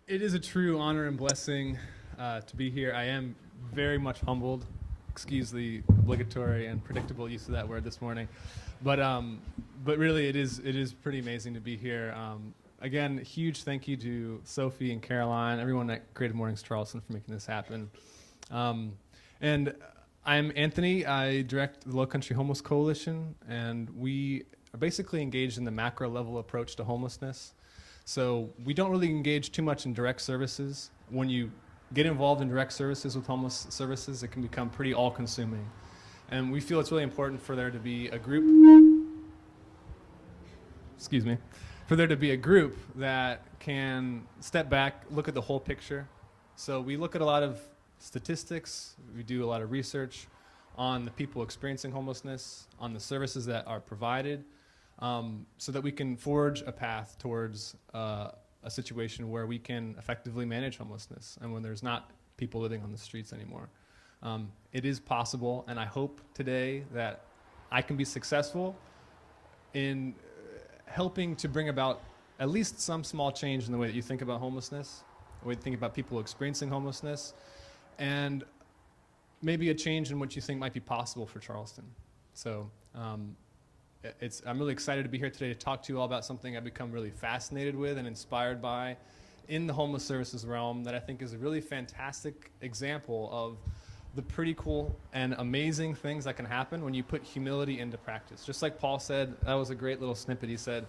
It is a true honor and blessing to be here. I am very much humbled. Excuse the obligatory and predictable use of that word this morning, but really it is pretty amazing to be here. Again, huge thank you to Sophie and Caroline, everyone at Creative Mornings Charleston for making this happen. And I'm Anthony. I direct the Low Country Homeless Coalition, and we are basically engaged in the macro level approach to homelessness. So we don't really engage too much in direct services. When you get involved in direct services with homeless services, it can become pretty all-consuming. And we feel it's really important for there to be a group, that can step back, look at the whole picture. So we look at a lot of statistics, we do a lot of research on the people experiencing homelessness, on the services that are provided, so that we can forge a path towards a situation where we can effectively manage homelessness and when there's not people living on the streets anymore. It is possible, and I hope today that I can be successful in helping to bring about at least some small change in the way that you think about homelessness, the way you think about people experiencing homelessness, and maybe a change in what you think might be possible for Charleston. So I'm really excited to be here today to talk to you all about something I've become really fascinated with and inspired by in the homeless services realm that I think is a really fantastic example of the pretty cool and amazing things that can happen when you put humility into practice. Just like Paul said, that was a great little snippet. He said,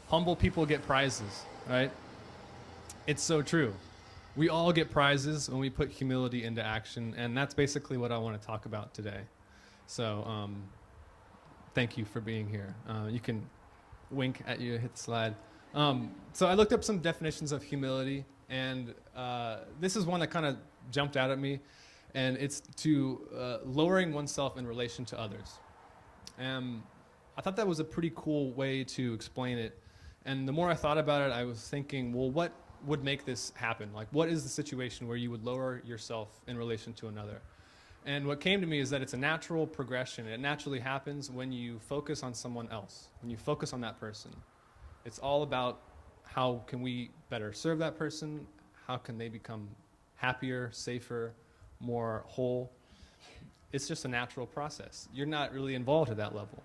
humble people get prizes, right? It's so true. We all get prizes when we put humility into action, and that's basically what I want to talk about today. So thank you for being here. You can wink at you, hit the slide. So I looked up some definitions of humility, and this is one that kind of jumped out at me, and it's to lowering oneself in relation to others. I thought that was a pretty cool way to explain it, and the more I thought about it, I was thinking, well, what would make this happen? Like, what is the situation where you would lower yourself in relation to another? And what came to me is that it's a natural progression. It naturally happens when you focus on someone else, when you focus on that person. It's all about how can we better serve that person? How can they become happier, safer, more whole? It's just a natural process. You're not really involved at that level.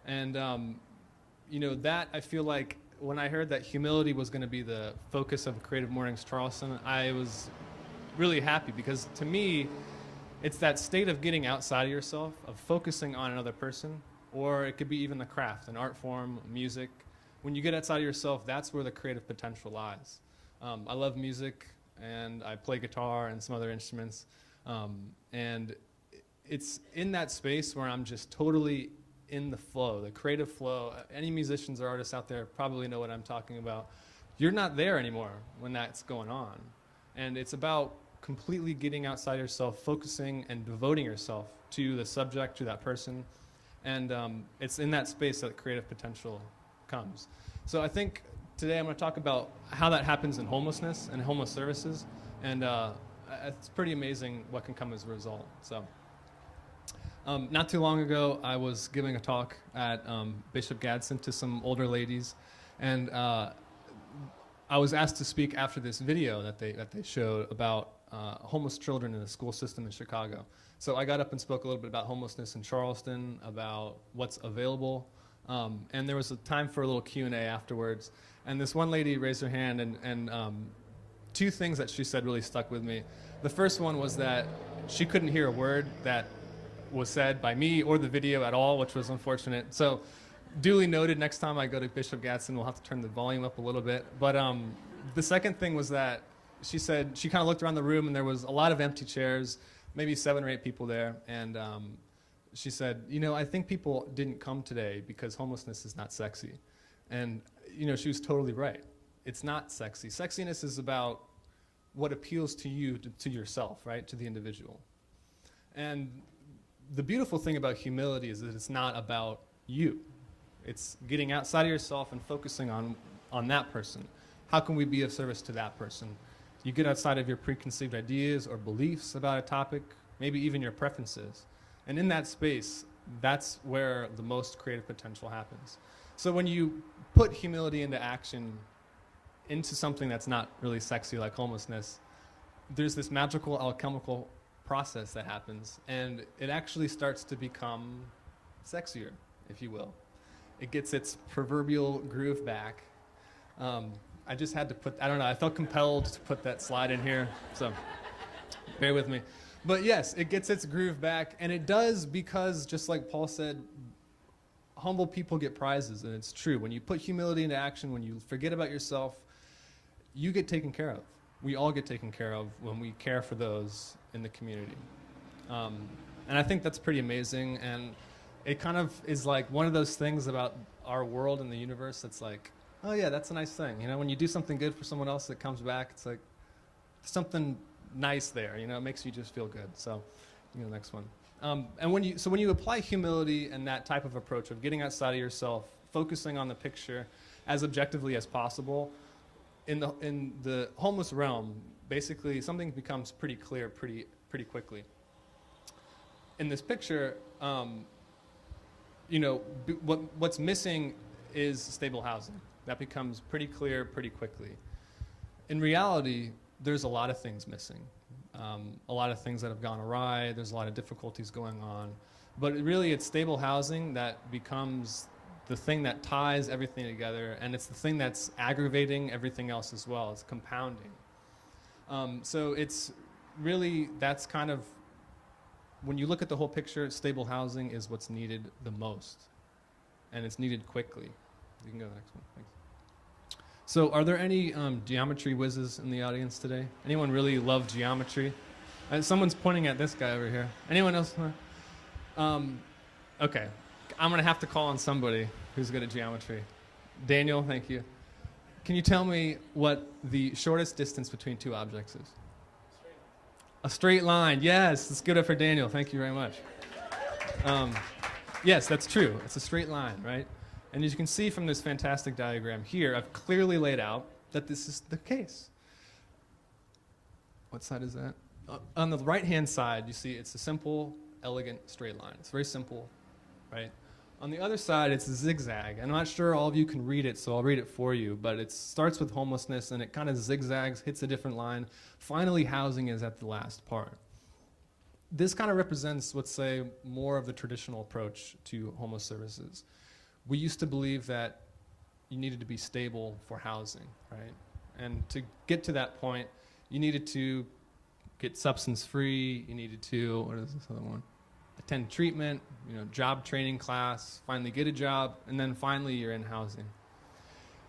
And, that I feel like when I heard that humility was going to be the focus of Creative Mornings Charleston, I was really happy because to me, it's that state of getting outside of yourself, of focusing on another person, or it could be even the craft, an art form, music. When you get outside of yourself, that's where the creative potential lies. I love music, and I play guitar and some other instruments, and it's in that space where I'm just totally in the flow, the creative flow. Any musicians or artists out there probably know what I'm talking about. You're not there anymore when that's going on, and it's about completely getting outside yourself, focusing and devoting yourself to the subject, to that person. And it's in that space that creative potential comes. So I think today I'm going to talk about how that happens in homelessness and homeless services. And it's pretty amazing what can come as a result. So not too long ago, I was giving a talk at Bishop Gadsden to some older ladies. And I was asked to speak after this video that they showed about homeless children in the school system in Chicago. So I got up and spoke a little bit about homelessness in Charleston, about what's available, and there was a time for a little Q&A afterwards. And this one lady raised her hand, and two things that she said really stuck with me. The first one was that she couldn't hear a word that was said by me or the video at all, which was unfortunate. So duly noted, next time I go to Bishop Gadsden, we'll have to turn the volume up a little bit. But the second thing was that she said she kind of looked around the room and there was a lot of empty chairs, maybe 7 or 8 people there. And she said, I think people didn't come today because homelessness is not sexy. And, she was totally right. it's not sexy. Sexiness is about what appeals to you, to yourself, right, to the individual. And the beautiful thing about humility is that it's not about you. It's getting outside of yourself and focusing on that person. How can we be of service to that person? You get outside of your preconceived ideas or beliefs about a topic, maybe even your preferences. And in that space, that's where the most creative potential happens. So when you put humility into action, into something that's not really sexy like homelessness, there's this magical alchemical process that happens, and it actually starts to become sexier, if you will. It gets its proverbial groove back. I just had to I felt compelled to put that slide in here, so bear with me. But yes, it gets its groove back, and it does because, just like Paul said, humble people get prizes, and it's true. When you put humility into action, when you forget about yourself, you get taken care of. We all get taken care of when we care for those in the community. And I think that's pretty amazing, and it kind of is like one of those things about our world and the universe that's like, oh yeah, that's a nice thing. You know, when you do something good for someone else that comes back, it's like something nice there. You know, it makes you just feel good. So, next one. And when you apply humility and that type of approach of getting outside of yourself, focusing on the picture as objectively as possible, in the homeless realm, basically something becomes pretty clear pretty quickly. In this picture, what's missing is stable housing. That becomes pretty clear pretty quickly. In reality, there's a lot of things missing. A lot of things that have gone awry. There's a lot of difficulties going on. But really, it's stable housing that becomes the thing that ties everything together, and it's the thing that's aggravating everything else as well. It's compounding. So it's really, that's kind of, when you look at the whole picture, stable housing is what's needed the most, and it's needed quickly. You can go to the next one, thanks. So are there any geometry whizzes in the audience today? Anyone really love geometry? Someone's pointing at this guy over here. Anyone else? Okay, I'm gonna have to call on somebody who's good at geometry. Daniel, thank you. Can you tell me what the shortest distance between two objects is? A straight line, yes, let's give it up for Daniel, thank you very much. Yes, that's true, it's a straight line, right? And as you can see from this fantastic diagram here, I've clearly laid out that this is the case. What side is that? On the right-hand side, you see it's a simple, elegant straight line. It's very simple, right? On the other side, it's a zigzag. I'm not sure all of you can read it, so I'll read it for you, but it starts with homelessness, and it kind of zigzags, hits a different line. Finally, housing is at the last part. This kind of represents, let's say, more of the traditional approach to homeless services. We used to believe that you needed to be stable for housing, right? And to get to that point, you needed to get substance-free, you needed to, what is this other one? Attend treatment, job training class, finally get a job, and then finally you're in housing.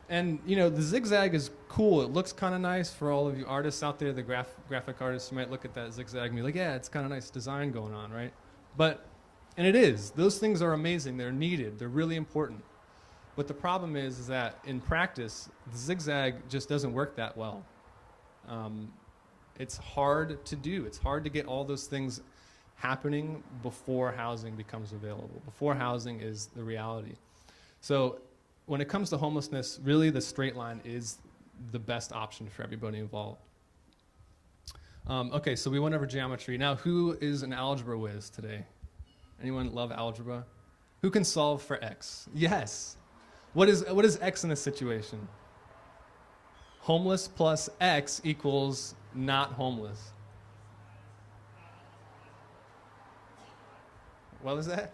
And, the zigzag is cool. It looks kind of nice for all of you artists out there, the graphic artists. You might look at that zigzag and be like, yeah, it's kind of nice design going on, right? And it is. Those things are amazing. They're needed. They're really important. But the problem is that in practice, the zigzag just doesn't work that well. It's hard to do. It's hard to get all those things happening before housing becomes available, before housing is the reality. So when it comes to homelessness, really the straight line is the best option for everybody involved. Okay, so we went over geometry. Now, who is an algebra whiz today? Anyone love algebra? Who can solve for x? Yes. What is x in this situation? Homeless plus x equals not homeless. What was that?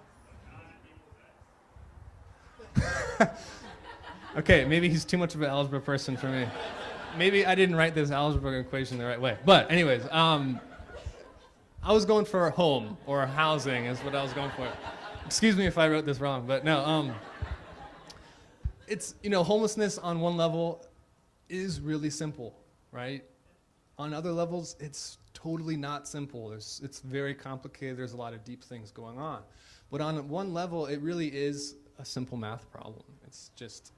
Okay, maybe he's too much of an algebra person for me. Maybe I didn't write this algebra equation the right way. But anyways, I was going for home or housing is what I was going for. Excuse me if I wrote this wrong, but no. It's, homelessness on one level is really simple, right? On other levels, it's totally not simple. It's very complicated. There's a lot of deep things going on. But on one level, it really is a simple math problem. It's just,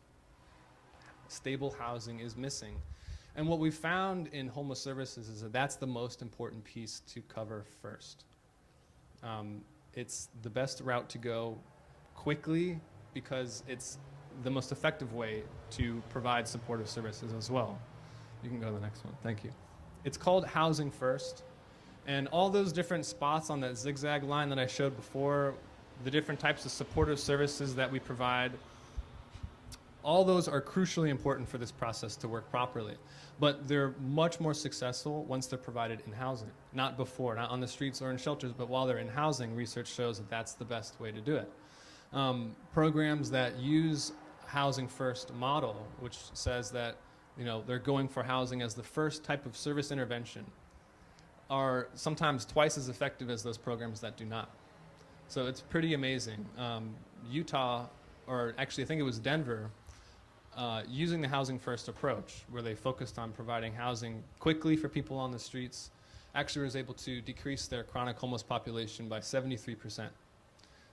stable housing is missing. And what we found in homeless services is that that's the most important piece to cover first. It's the best route to go quickly because it's the most effective way to provide supportive services as well. You can go to the next one. Thank you. It's called Housing First. And all those different spots on that zigzag line that I showed before, the different types of supportive services that we provide, all those are crucially important for this process to work properly. But they're much more successful once they're provided in housing. Not before, not on the streets or in shelters, but while they're in housing, research shows that that's the best way to do it. Programs that use Housing First model, which says that they're going for housing as the first type of service intervention, are sometimes twice as effective as those programs that do not. So it's pretty amazing. Utah, or actually I think it was Denver, using the Housing First approach, where they focused on providing housing quickly for people on the streets, actually was able to decrease their chronic homeless population by 73%.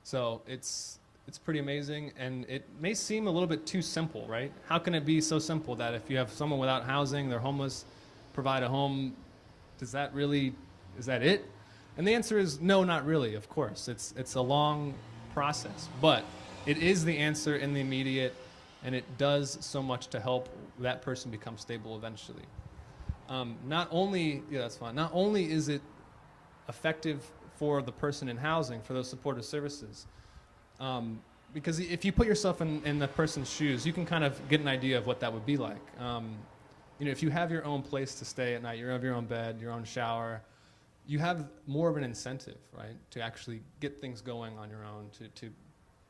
So it's pretty amazing, and it may seem a little bit too simple, right? How can it be so simple that if you have someone without housing, they're homeless, provide a home, is that it? And the answer is no, not really, of course. It's a long process, but it is the answer in the immediate, and it does so much to help that person become stable eventually. Not only is it effective for the person in housing, for those supportive services, because if you put yourself in the person's shoes, you can kind of get an idea of what that would be like. If you have your own place to stay at night, you have your own bed, your own shower, you have more of an incentive, right, to actually get things going on your own, to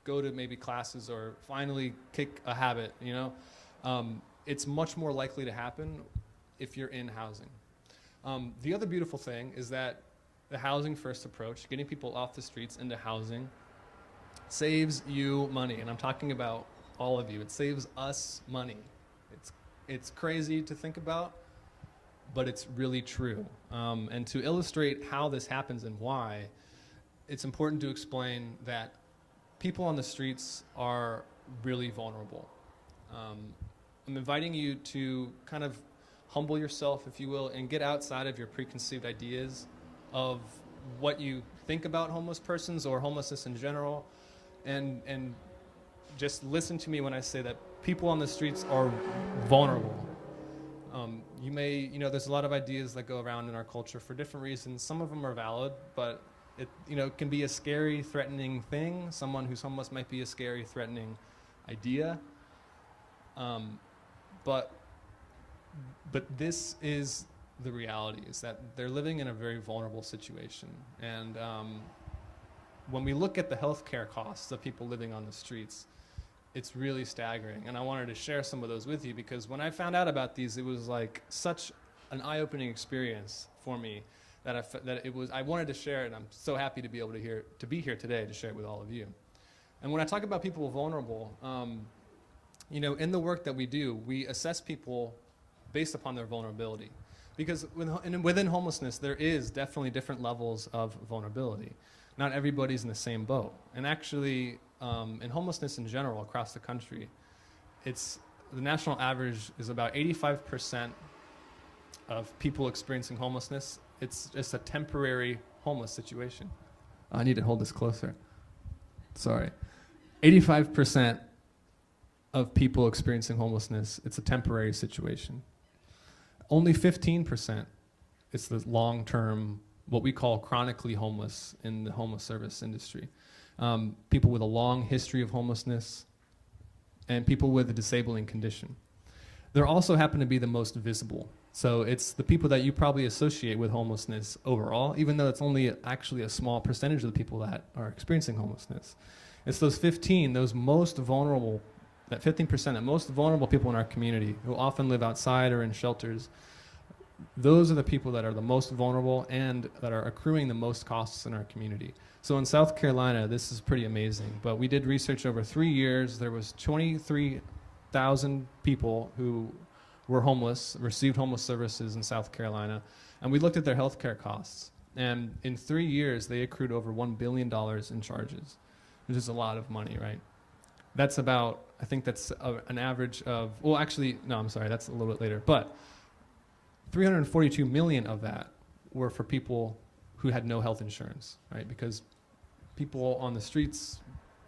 go to maybe classes or finally kick a habit, It's much more likely to happen if you're in housing. The other beautiful thing is that the Housing First approach, getting people off the streets into housing, saves you money. And I'm talking about all of you. It saves us money. It's crazy to think about, but it's really true. And to illustrate how this happens and why, it's important to explain that people on the streets are really vulnerable. I'm inviting you to kind of humble yourself, if you will, and get outside of your preconceived ideas of what you think about homeless persons or homelessness in general, and just listen to me when I say that people on the streets are vulnerable. There's a lot of ideas that go around in our culture for different reasons. Some of them are valid, but it can be a scary, threatening thing. Someone who's homeless might be a scary, threatening idea. But this is the reality, is that they're living in a very vulnerable situation. And when we look at the healthcare costs of people living on the streets, it's really staggering. And I wanted to share some of those with you because when I found out about these, it was like such an eye-opening experience for me that I wanted to share it, and I'm so happy to be able to be here today to share it with all of you. And when I talk about people vulnerable, in the work that we do, we assess people based upon their vulnerability. Because within homelessness, there is definitely different levels of vulnerability. Not everybody's in the same boat. And actually, in homelessness in general across the country, the national average is about 85% of people experiencing homelessness. It's just a temporary homeless situation. I need to hold this closer. Sorry. 85% of people experiencing homelessness, it's a temporary situation. Only 15% is the long-term, what we call chronically homeless in the homeless service industry. People with a long history of homelessness and people with a disabling condition. They also happen to be the most visible. So it's the people that you probably associate with homelessness overall, even though it's only actually a small percentage of the people that are experiencing homelessness. It's those 15, those most vulnerable, that 15%, that most vulnerable people in our community who often live outside or in shelters. Those are the people that are the most vulnerable and that are accruing the most costs in our community. So in South Carolina, this is pretty amazing, but we did research over 3 years. There was 23,000 people who were homeless, received homeless services in South Carolina, and we looked at their health care costs. And in 3 years, they accrued over $1 billion in charges, which is a lot of money, right? That's about, I think that's an average of, well, actually, no, I'm sorry, that's a little bit later. But 342 million of that were for people who had no health insurance, right? Because people on the streets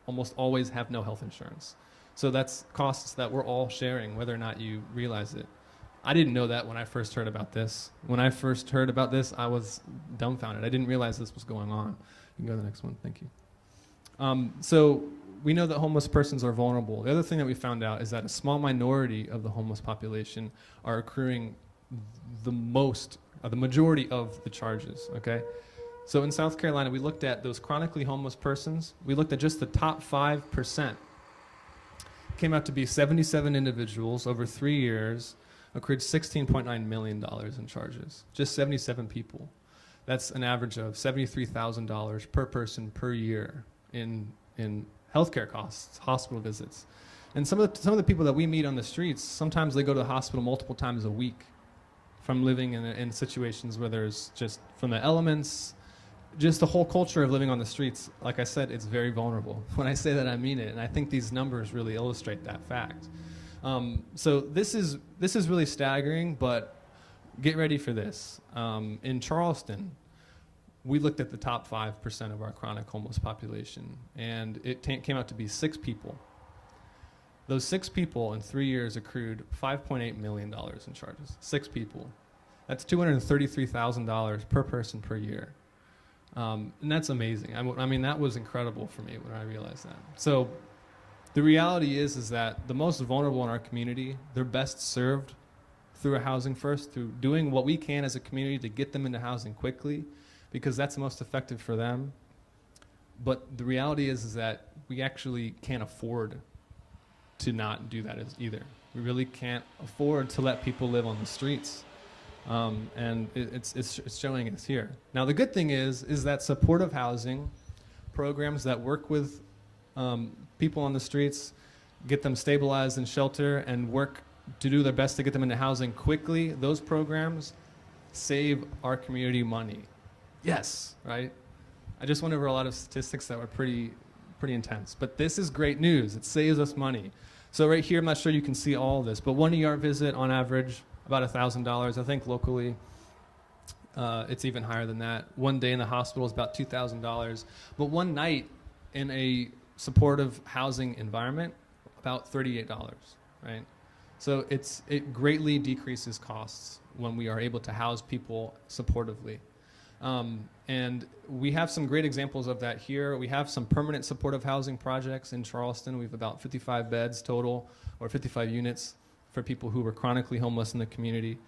almost always have no health insurance. So that's costs that we're all sharing, whether or not you realize it. I didn't know that when I first heard about this. When I first heard about this, I was dumbfounded. I didn't realize this was going on. You can go to the next one. Thank you. So we know that homeless persons are vulnerable. The other thing that we found out is that a small minority of the homeless population are accruing the majority of the charges, okay? So in South Carolina, we looked at those chronically homeless persons. We looked at just the top 5%. Came out to be 77 individuals over 3 years, accrued $16.9 million in charges. Just 77 people. That's an average of $73,000 per person per year in healthcare costs, hospital visits. And some of the people that we meet on the streets, sometimes they go to the hospital multiple times a week from living in situations where there's just, from the elements, just the whole culture of living on the streets. Like I said, it's very vulnerable. When I say that, I mean it. And I think these numbers really illustrate that fact. So this is really staggering, but get ready for this. In Charleston, we looked at the top 5% of our chronic homeless population, and it came out to be 6 people. Those 6 people in 3 years accrued $5.8 million in charges. 6 people. That's $233,000 per person per year. And that's amazing. I mean, that was incredible for me when I realized that. So the reality is that the most vulnerable in our community, they're best served through a housing first, through doing what we can as a community to get them into housing quickly, because that's the most effective for them. But the reality is that we actually can't afford to not do that either. We really can't afford to let people live on the streets. And it's showing us here. Now, the good thing is that supportive housing programs that work with people on the streets, get them stabilized in shelter, and work to do their best to get them into housing quickly, those programs save our community money. Yes, right? I just went over a lot of statistics that were pretty intense. But this is great news. It saves us money. So right here, I'm not sure you can see all of this, but one ER visit on average, about $1,000. I think locally, it's even higher than that. One day in the hospital is about $2,000. But one night in a supportive housing environment, about $38, right? So it greatly decreases costs when we are able to house people supportively. And we have some great examples of that here. We have some permanent supportive housing projects in Charleston. We have about 55 beds total, or 55 units for people who were chronically homeless in the community.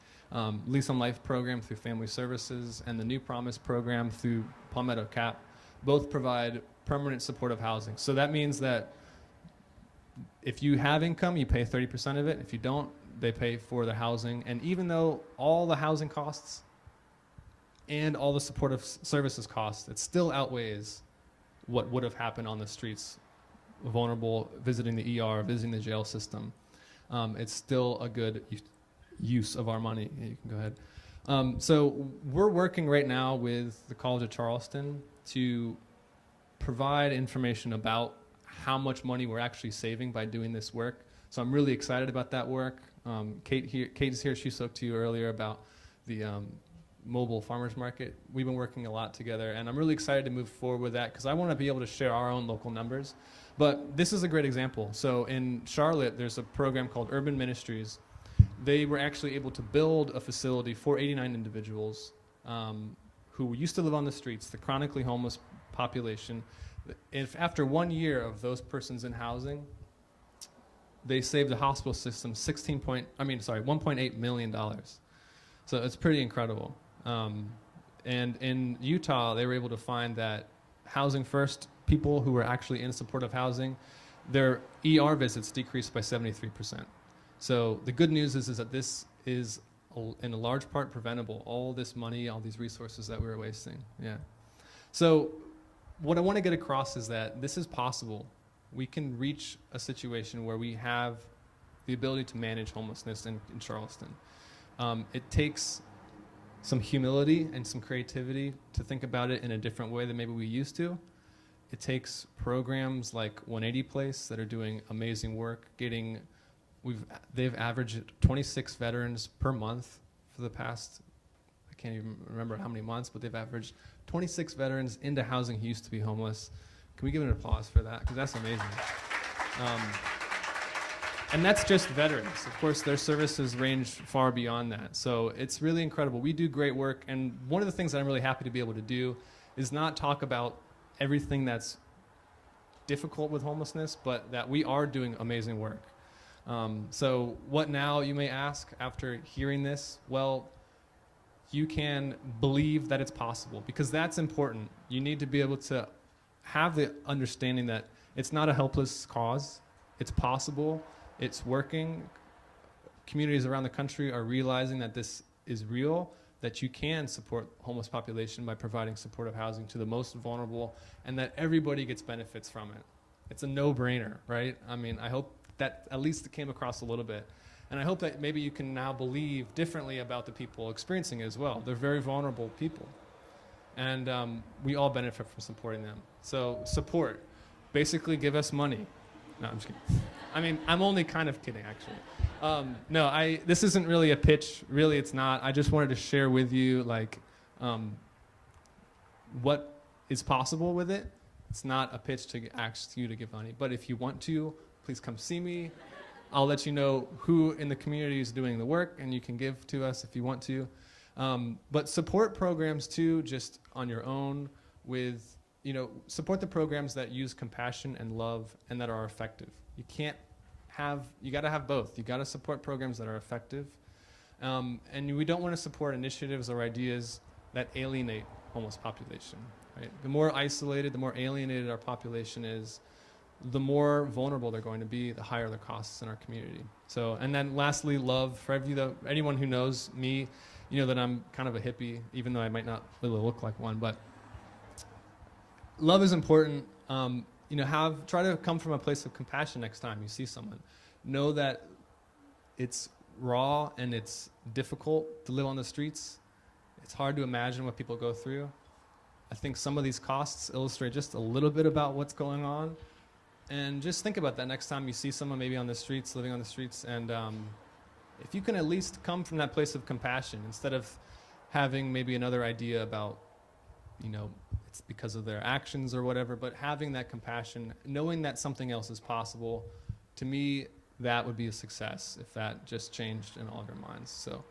Lease on Life program through Family Services and the New Promise program through Palmetto CAP both provide permanent supportive housing. So that means that if you have income, you pay 30% of it. If you don't, they pay for the housing. And even though all the housing costs and all the supportive services costs, it still outweighs what would have happened on the streets, vulnerable, visiting the ER, visiting the jail system. It's still a good use of our money. Yeah, you can go ahead. So we're working right now with the College of Charleston to provide information about how much money we're actually saving by doing this work. So I'm really excited about that work. Kate is here. She spoke to you earlier about the mobile farmers market. We've been working a lot together, and I'm really excited to move forward with that because I want to be able to share our own local numbers. But this is a great example. So in Charlotte, there's a program called Urban Ministries. They were actually able to build a facility for 89 individuals who used to live on the streets, the chronically homeless population. If after 1 year of those persons in housing, they saved the hospital system $1.8 million. So it's pretty incredible. And in Utah, they were able to find that housing first people who were actually in supportive housing, their ER visits decreased by 73%. So the good news is that this is in a large part preventable. All this money, all these resources that we were wasting. Yeah. So what I want to get across is that this is possible. We can reach a situation where we have the ability to manage homelessness in Charleston. It takes some humility and some creativity to think about it in a different way than maybe we used to. it takes programs like 180 Place that are doing amazing work. They've averaged 26 veterans per month for the past, I can't even remember how many months, but they've averaged 26 veterans into housing who used to be homeless. Can we give an applause for that? Because that's amazing. And that's just veterans. Of course, their services range far beyond that. So it's really incredible. We do great work. And one of the things that I'm really happy to be able to do is not talk about everything that's difficult with homelessness, but that we are doing amazing work. So what now, you may ask, after hearing this? Well, you can believe that it's possible, because that's important. You need to be able to have the understanding that it's not a helpless cause. It's possible. It's working. Communities around the country are realizing that this is real, that you can support homeless population by providing supportive housing to the most vulnerable, and that everybody gets benefits from it. It's a no-brainer, right? I mean, I hope that at least it came across a little bit. And I hope that maybe you can now believe differently about the people experiencing it as well. They're very vulnerable people. And we all benefit from supporting them. So support. Basically, give us money. No, I'm just kidding. I mean, I'm only kind of kidding, actually. This isn't really a pitch. Really, it's not. I just wanted to share with you, like, what is possible with it. It's not a pitch to ask you to give money. But if you want to, please come see me. I'll let you know who in the community is doing the work, and you can give to us if you want to. But support programs, too, just on your own with, support the programs that use compassion and love and that are effective. You got to have both. You got to support programs that are effective. And we don't want to support initiatives or ideas that alienate homeless population, right? The more isolated, the more alienated our population is, the more vulnerable they're going to be, the higher the costs in our community. So, and then lastly, love. For anyone who knows me, that I'm kind of a hippie, even though I might not really look like one, but love is important. Try to come from a place of compassion next time you see someone. Know that it's raw and it's difficult to live on the streets. It's hard to imagine what people go through. I think some of these costs illustrate just a little bit about what's going on. And just think about that next time you see someone maybe on the streets, living on the streets. And if you can at least come from that place of compassion, instead of having maybe another idea about, it's because of their actions or whatever, but having that compassion, knowing that something else is possible, to me, that would be a success if that just changed in all of your minds. So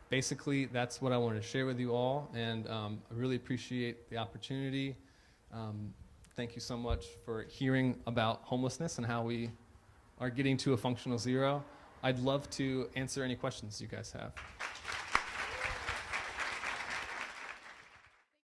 basically, that's what I wanted to share with you all. And I really appreciate the opportunity. Thank you so much for hearing about homelessness and how we are getting to a functional zero. I'd love to answer any questions you guys have.